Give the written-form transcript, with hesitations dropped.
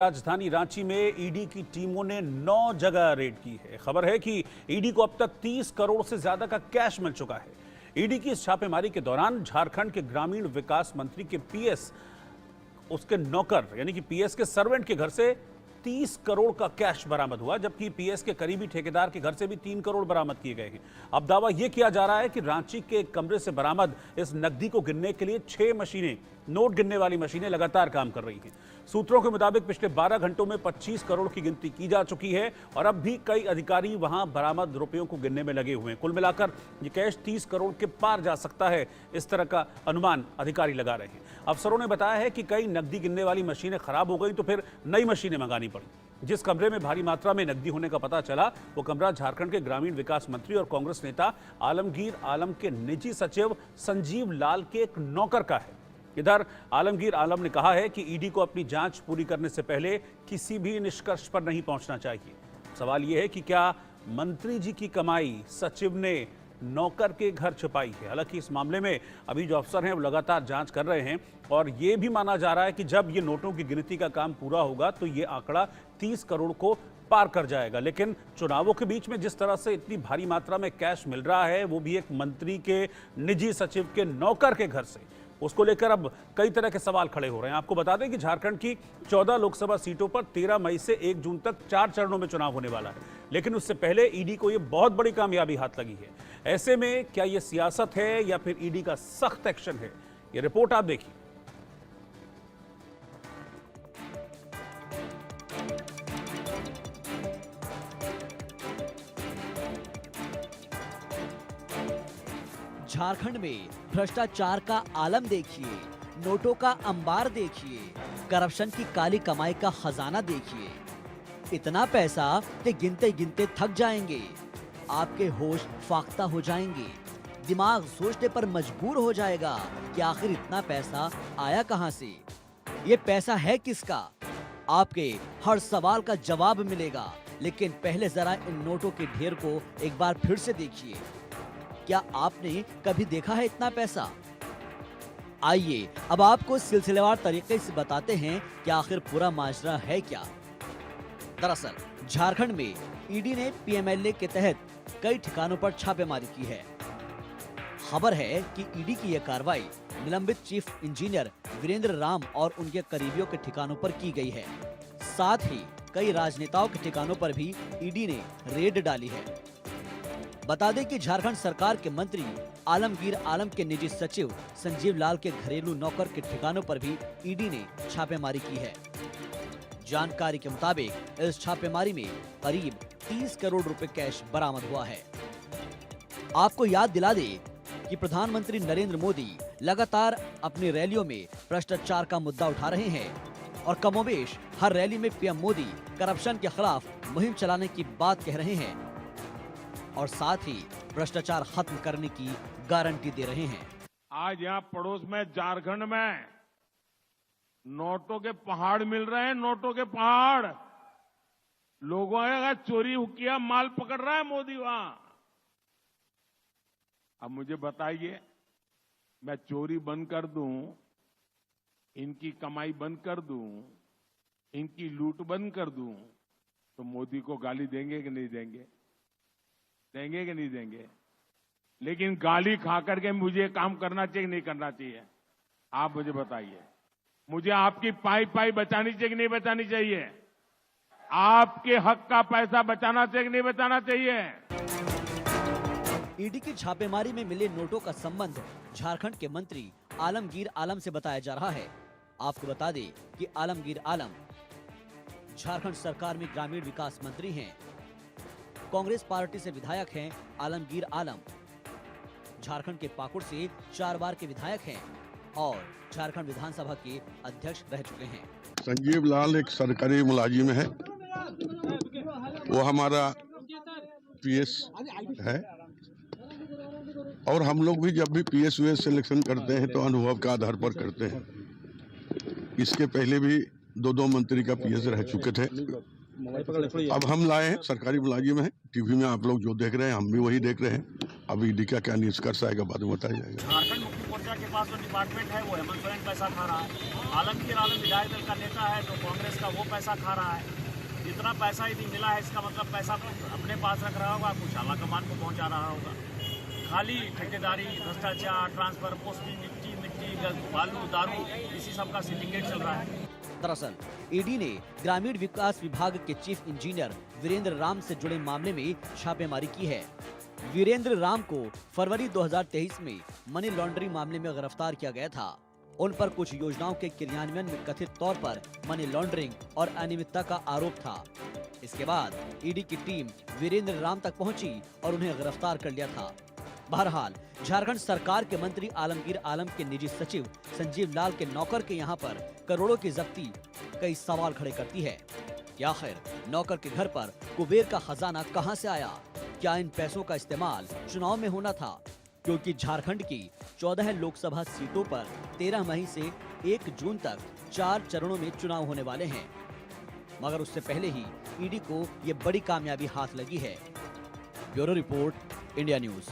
राजधानी रांची में ईडी की टीमों ने 9 जगह रेड की है। खबर है कि ईडी को अब तक 30 करोड़ से ज्यादा का कैश मिल चुका है। ईडी की इस छापेमारी के दौरान झारखंड के ग्रामीण विकास मंत्री के पीएस, उसके नौकर यानी कि पीएस के सर्वेंट के घर से 30 करोड़ का कैश बरामद हुआ, जबकि पीएस के करीबी ठेकेदार के घर से भी 3 करोड़ बरामद किए गए हैं। अब दावा यह किया जा रहा है कि रांची के एक कमरे से बरामद इस नकदी को गिनने के लिए 6 मशीनें, नोट गिनने वाली मशीनें लगातार काम कर रही हैं। सूत्रों के मुताबिक पिछले 12 घंटों में 25 करोड़ की गिनती की जा चुकी है और अब भी कई अधिकारी वहां बरामद रुपयों को गिनने में लगे हुए हैं। कुल मिलाकर ये कैश 30 करोड़ के पार जा सकता है, इस तरह का अनुमान अधिकारी लगा रहे हैं। अफसरों ने बताया है कि कई नकदी गिनने वाली मशीनें खराब हो गई तो फिर नई मशीनें मंगानी पड़ी। जिस कमरे में भारी मात्रा में नकदी होने का पता चला वो कमरा झारखंड के ग्रामीण विकास मंत्री और कांग्रेस नेता आलमगीर आलम के निजी सचिव संजीव लाल के एक नौकर का है। इधर आलमगीर आलम ने कहा है कि ईडी को अपनी जांच पूरी करने से पहले किसी भी निष्कर्ष पर नहीं पहुंचना चाहिए। सवाल यह है कि क्या मंत्री जी की कमाई सचिव ने नौकर के घर छुपाई है। हालांकि इस मामले में अभी जो अफसर हैं वो लगातार जांच कर रहे हैं और ये भी माना जा रहा है कि जब ये नोटों की गिनती का काम पूरा होगा तो ये आंकड़ा 30 करोड़ को पार कर जाएगा। लेकिन चुनावों के बीच में जिस तरह से इतनी भारी मात्रा में कैश मिल रहा है, वो भी एक मंत्री के निजी सचिव के नौकर के घर से, उसको लेकर अब कई तरह के सवाल खड़े हो रहे हैं। आपको बता दें कि झारखंड की 14 लोकसभा सीटों पर 13 मई से 1 जून तक 4 चरणों में चुनाव होने वाला है, लेकिन उससे पहले ईडी को यह बहुत बड़ी कामयाबी हाथ लगी है। ऐसे में क्या यह सियासत है या फिर ईडी का सख्त एक्शन है, यह रिपोर्ट आप देखिए। झारखंड में भ्रष्टाचार का आलम देखिए, नोटों का अंबार देखिए, करप्शन की काली कमाई का खजाना देखिए। इतना पैसा कि गिनते गिनते थक जाएंगे, आपके होश फाख्ता हो जाएंगे, दिमाग सोचने पर मजबूर हो जाएगा कि आखिर इतना पैसा आया कहां से, ये पैसा है किसका। आपके हर सवाल का जवाब मिलेगा, लेकिन पहले जरा इन नोटों के ढेर को एक बार फिर से देखिए। क्या आपने कभी देखा है इतना पैसा? आइए अब आपको सिलसिलेवार तरीके से बताते हैं कि आखिर पूरा माजरा है क्या। दरअसल झारखंड में ईडी ने पीएमएलए के तहत कई ठिकानों पर छापेमारी की है। खबर है कि ईडी की यह कार्रवाई निलंबित चीफ इंजीनियर वीरेंद्र राम और उनके करीबियों के ठिकानों पर की गई है। साथ ही कई राजनेताओं के ठिकानों पर भी ईडी ने रेड डाली है। बता दें कि झारखंड सरकार के मंत्री आलमगीर आलम के निजी सचिव संजीव लाल के घरेलू नौकर के ठिकानों पर भी ईडी ने छापेमारी की है। जानकारी के मुताबिक इस छापेमारी में करीब 30 करोड़ रुपए कैश बरामद हुआ है। आपको याद दिला दें कि प्रधानमंत्री नरेंद्र मोदी लगातार अपनी रैलियों में भ्रष्टाचार का मुद्दा उठा रहे हैं और कमोबेश हर रैली में पीएम मोदी करप्शन के खिलाफ मुहिम चलाने की बात कह रहे हैं और साथ ही भ्रष्टाचार खत्म करने की गारंटी दे रहे हैं। आज यहाँ पड़ोस में झारखंड में नोटों के पहाड़ मिल रहे हैं, नोटों के पहाड़। लोगों का चोरी किया माल पकड़ रहा है मोदी वहां। अब मुझे बताइए, मैं चोरी बंद कर दूं, इनकी कमाई बंद कर दूं, इनकी लूट बंद कर दूं, तो मोदी को गाली देंगे कि नहीं देंगे? देंगे कि नहीं देंगे? लेकिन गाली खा करके मुझे काम करना चाहिए नहीं करना चाहिए? आप मुझे बताइए। मुझे आपकी पाई पाई बचानी चाहिए कि नहीं बचानी चाहिए? आपके हक का पैसा बचाना चाहिए कि नहीं बचाना चाहिए? ईडी की छापेमारी में मिले नोटों का संबंध झारखंड के मंत्री आलमगीर आलम से बताया जा रहा है। आपको बता दें कि आलमगीर आलम झारखंड सरकार में ग्रामीण विकास मंत्री हैं। कांग्रेस पार्टी से विधायक हैं आलमगीर आलम। झारखंड के पाकुड़ से 4 बार के विधायक हैं और झारखंड विधानसभा के अध्यक्ष रह चुके हैं। संजीव लाल एक सरकारी मुलाजिम है, वो हमारा पीएस है और हम लोग भी जब भी पीएस वीएस सिलेक्शन करते हैं तो अनुभव के आधार पर करते हैं। इसके पहले भी 2 मंत्री का पीएस रह चुके थे। अब हम लाए हैं, सरकारी मुलाजिम है। टीवी में आप लोग जो देख रहे हैं हम भी वही देख रहे हैं। अब ईडी का क्या निष्कर्ष आएगा बाद में बताया जाएगा। चाचा के पास जो डिपार्टमेंट है वो हेमंत सोरेन पैसा खा रहा है। आलमगीर आलम विधायक दल का नेता है तो कांग्रेस का वो पैसा खा रहा है। इतना पैसा यदि मिला है इसका मतलब पैसा तो अपने पास रख रहा होगा, कुछ आला कमान को पहुंचा रहा होगा। खाली ठेकेदारी, भ्रष्टाचार, ट्रांसफर, पोस्टिंग, मिट्टी, बालू, दारू, इसी सब का सिंडिकेट चल रहा है। दरअसल ईडी ने ग्रामीण विकास विभाग के चीफ इंजीनियर वीरेंद्र राम से जुड़े मामले में छापेमारी की है। वीरेंद्र राम को फरवरी 2023 में मनी लॉन्ड्रिंग मामले में गिरफ्तार किया गया था। उन पर कुछ योजनाओं के क्रियान्वयन में कथित तौर पर मनी लॉन्ड्रिंग और अनियमितता का आरोप था। इसके बाद ईडी की टीम वीरेंद्र राम तक पहुंची और उन्हें गिरफ्तार कर लिया था। बहरहाल झारखंड सरकार के मंत्री आलमगीर आलम के निजी सचिव संजीव लाल के नौकर के यहां पर करोड़ों की जब्ती कई सवाल खड़े करती है। क्या आखिर नौकर के घर पर कुबेर का खजाना कहां से आया? क्या इन पैसों का इस्तेमाल चुनाव में होना था? क्योंकि झारखंड की 14 लोकसभा सीटों पर 13 मई से 1 जून तक 4 चरणों में चुनाव होने वाले हैं। मगर उससे पहले ही ईडी को ये बड़ी कामयाबी हाथ लगी है। Bureau report, India news.